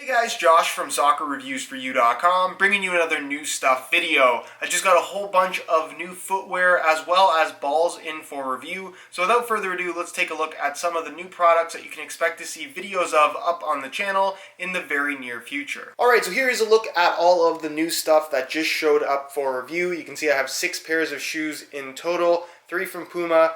Hey guys, Josh from SoccerReviewsForYou.com, bringing you another new stuff video. I just got a whole bunch of new footwear as well as balls in for review. So without further ado, let's take a look at some of the new products that you can expect to see videos of up on the channel in the very near future. Alright, so here is a look at all of the new stuff that just showed up for review. You can see I have 6 pairs of shoes in total, 3 from Puma,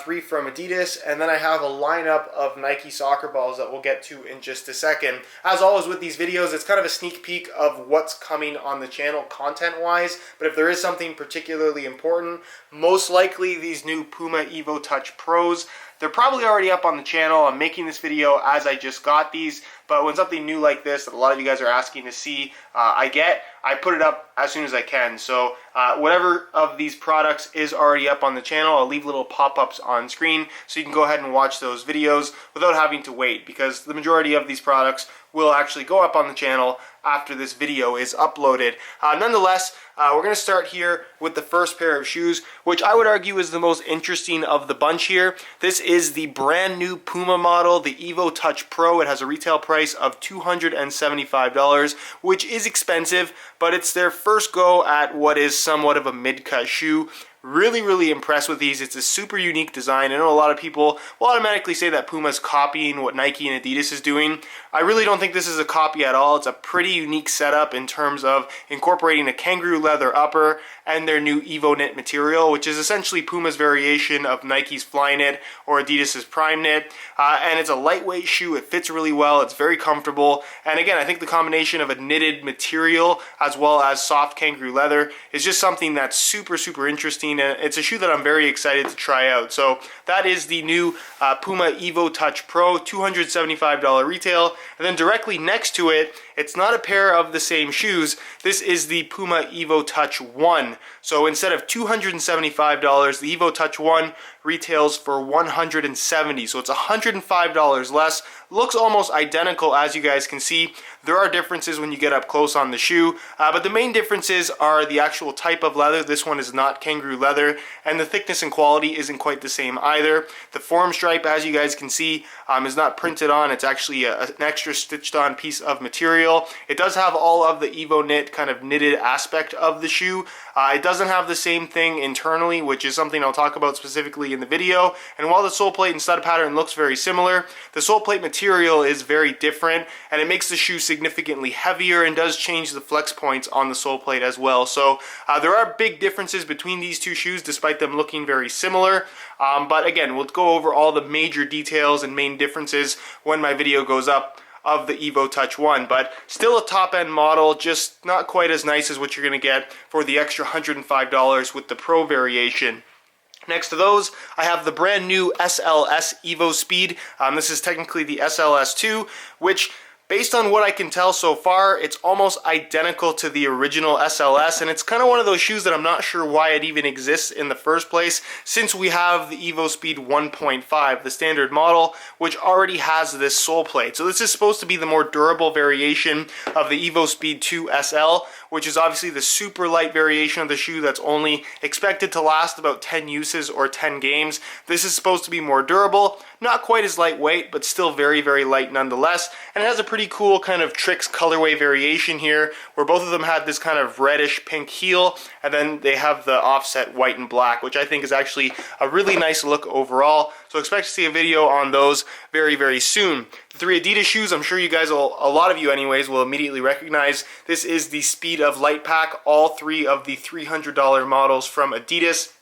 3 from Adidas, and then I have a lineup of Nike soccer balls that we'll get to in just a second. As always with these videos, it's kind of a sneak peek of what's coming on the channel content-wise, but if there is something particularly important, most likely these new Puma Evo Touch Pros. They're probably already up on the channel. I'm making this video as I just got these, but when something new like this that a lot of you guys are asking to see, I put it up as soon as I can. So whatever of these products is already up on the channel, I'll leave little pop-ups on screen so you can go ahead and watch those videos without having to wait, because the majority of these products will actually go up on the channel after this video is uploaded. Nonetheless, we're going to start here with the first pair of shoes, which I would argue is the most interesting of the bunch here. This is the brand new Puma model, the Evo Touch Pro. It has a retail price of $275, which is expensive, but it's their first go at what is somewhat of a mid-cut shoe. Really impressed with these. It's a super unique design. I know a lot of people will automatically say that Puma's copying what Nike and Adidas is doing. I really don't think this is a copy at all. It's a pretty unique setup in terms of incorporating a kangaroo leather upper and their new Evo Knit material, which is essentially Puma's variation of Nike's Flyknit or Adidas's Prime Knit. And it's a lightweight shoe. It fits really well. It's very comfortable. And again, I think the combination of a knitted material as well as soft kangaroo leather is just something that's super interesting. And it's a shoe that I'm very excited to try out. So that is the new Puma Evo Touch Pro, $275 retail. And then directly next to it, it's not a pair of the same shoes. This is the Puma Evo Touch 1. So instead of $275, the Evo Touch 1 retails for $170. So it's $105 less. Looks almost identical, as you guys can see. There are differences when you get up close on the shoe, but the main differences are the actual type of leather. This one is not kangaroo leather, and the thickness and quality isn't quite the same either. The form stripe, as you guys can see, is not printed on. It's actually an extra stitched on piece of material. It does have all of the Evo Knit kind of knitted aspect of the shoe. It doesn't have the same thing internally, which is something I'll talk about specifically in the video. And while the sole plate and stud pattern looks very similar, the sole plate material is very different, and it makes the shoe significantly heavier and does change the flex points on the sole plate as well. So there are big differences between these two shoes despite them looking very similar. But again, we'll go over all the major details and main differences when my video goes up of the Evo Touch 1, but still a top-end model, just not quite as nice as what you're going to get for the extra $105 with the Pro variation. Next to those, I have the brand new SLS Evo Speed. This is technically the SLS2, which, based on what I can tell so far, it's almost identical to the original SLS, and it's kind of one of those shoes that I'm not sure why it even exists in the first place, since we have the Evo Speed 1.5, the standard model, which already has this sole plate. So this is supposed to be the more durable variation of the Evo Speed 2 SL, which is obviously the super light variation of the shoe that's only expected to last about 10 uses or 10 games. This is supposed to be more durable, not quite as lightweight, but still very light nonetheless. And it has a pretty cool kind of Tricks colorway variation here, where both of them had this kind of reddish pink heel, and then they have the offset white and black, which I think is actually a really nice look overall. So expect to see a video on those very soon. The 3 Adidas shoes, I'm sure you guys will, a lot of you anyways, will immediately recognize. This is the Speed of Light pack, all 3 of the $300 models from Adidas.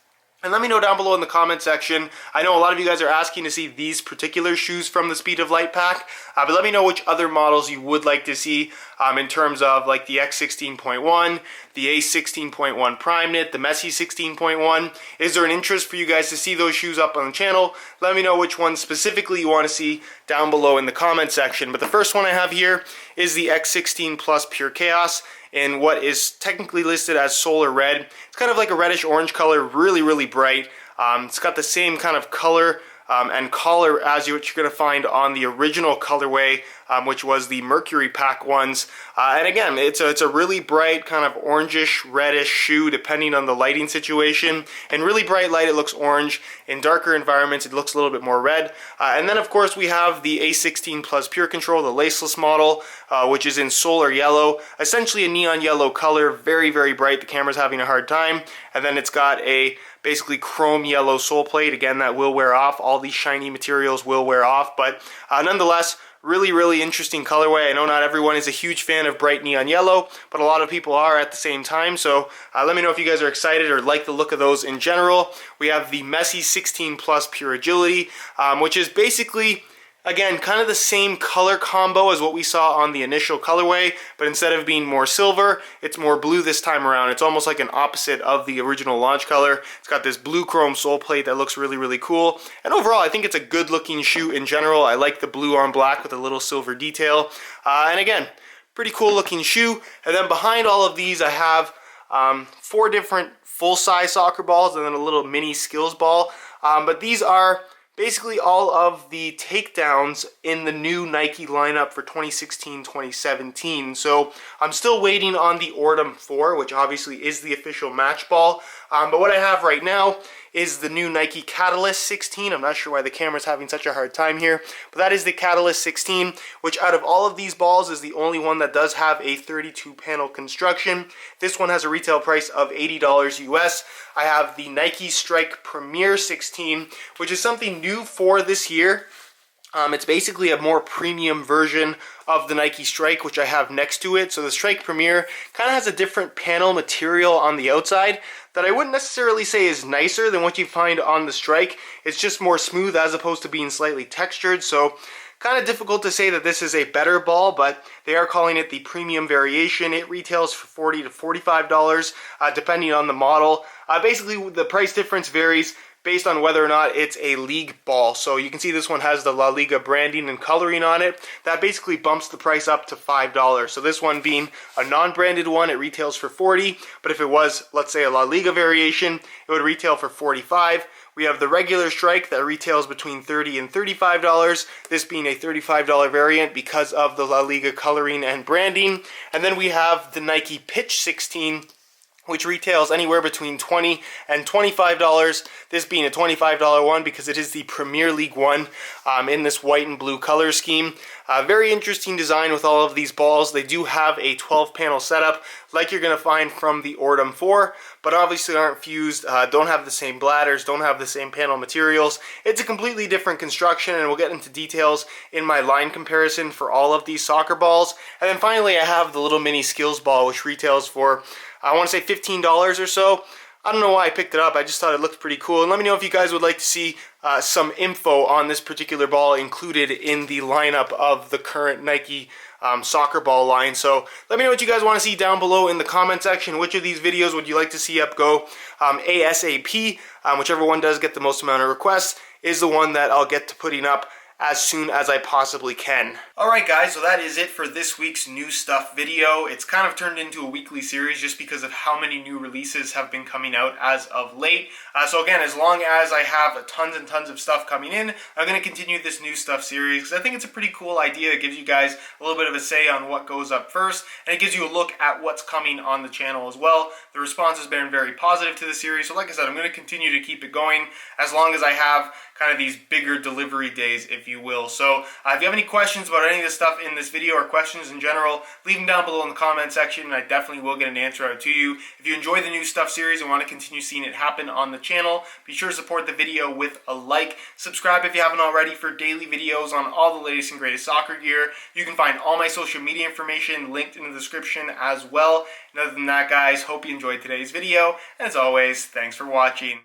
And let me know down below in the comment section. I know a lot of you guys are asking to see these particular shoes from the Speed of Light pack, but let me know which other models you would like to see in terms of like the X16.1, the A16.1 Prime Knit, the Messi 16.1. Is there an interest for you guys to see those shoes up on the channel? Let me know which ones specifically you want to see down below in the comment section. But the first one I have here is the X16 Plus Pure Chaos in what is technically listed as Solar Red. It's kind of like a reddish orange color, really bright. It's got the same kind of color and collar as what you're going to find on the original colorway, which was the Mercury Pack ones. And again, it's a really bright kind of orangish, reddish shoe depending on the lighting situation. In really bright light it looks orange, in darker environments it looks a little bit more red. And then of course we have the A16 Plus Pure Control, the laceless model, which is in solar yellow, essentially a neon yellow color, very, very bright. The camera's having a hard time. And then it's got a basically chrome yellow sole plate, again, that will wear off. All these shiny materials will wear off, but nonetheless, really interesting colorway. I know not everyone is a huge fan of bright neon yellow, but a lot of people are at the same time. So let me know if you guys are excited or like the look of those in general. We have the Messy 16 Plus Pure Agility, which is basically, again, kind of the same color combo as what we saw on the initial colorway, but instead of being more silver, it's more blue this time around. It's almost like an opposite of the original launch color. It's got this blue chrome sole plate that looks really cool. And overall, I think it's a good looking shoe in general. I like the blue on black with a little silver detail. And again, pretty cool looking shoe. And then behind all of these, I have 4 different full-size soccer balls and then a little mini skills ball. But these are basically all of the takedowns in the new Nike lineup for 2016-2017. So I'm still waiting on the Ortem 4, which obviously is the official match ball. But what I have right now is the new Nike Catalyst 16. I'm not sure why the camera's having such a hard time here, but that is the Catalyst 16, which out of all of these balls is the only one that does have a 32 panel construction. This one has a retail price of $80 US. I have the Nike Strike Premier 16, which is something new for this year. It's basically a more premium version of the Nike Strike, which I have next to it. So the Strike Premier kind of has a different panel material on the outside that I wouldn't necessarily say is nicer than what you find on the Strike. It's just more smooth as opposed to being slightly textured. So kind of difficult to say that this is a better ball, but they are calling it the premium variation. It retails for $40 to $45, depending on the model. Basically, the price difference varies based on whether or not it's a league ball. So you can see this one has the La Liga branding and coloring on it. That basically bumps the price up to $5. So this one being a non-branded one, it retails for $40. But if it was, let's say, a La Liga variation, it would retail for $45. We have the regular Strike that retails between $30 and $35, this being a $35 variant because of the La Liga coloring and branding. And then we have the Nike Pitch 16, which retails anywhere between $20 and $25, this being a $25 one because it is the Premier League one in this white and blue color scheme. Very interesting design with all of these balls. They do have a 12-panel setup like you're going to find from the Ortem 4, but obviously aren't fused, don't have the same bladders, don't have the same panel materials. It's a completely different construction, and we'll get into details in my line comparison for all of these soccer balls. And then finally I have the little mini skills ball, which retails for, I want to say $15 or so. I don't know why I picked it up, I just thought it looked pretty cool. And let me know if you guys would like to see some info on this particular ball included in the lineup of the current Nike soccer ball line. So let me know what you guys want to see down below in the comment section. Which of these videos would you like to see up go ASAP? Whichever one does get the most amount of requests is the one that I'll get to putting up as soon as I possibly can. Alright guys, so that is it for this week's new stuff video. It's kind of turned into a weekly series just because of how many new releases have been coming out as of late. So again, as long as I have tons and tons of stuff coming in, I'm going to continue this new stuff series because I think it's a pretty cool idea. It gives you guys a little bit of a say on what goes up first, and it gives you a look at what's coming on the channel as well. The response has been very positive to the series, so like I said, I'm going to continue to keep it going as long as I have kind of these bigger delivery days, if you will. So if you have any questions about any of the stuff in this video or questions in general, leave them down below in the comment section and I definitely will get an answer out to you. If you enjoy the new stuff series and want to continue seeing it happen on the channel, be sure to support the video with a like. Subscribe if you haven't already for daily videos on all the latest and greatest soccer gear. You can find all my social media information linked in the description as well. And other than that, guys, hope you enjoyed today's video. And as always, thanks for watching.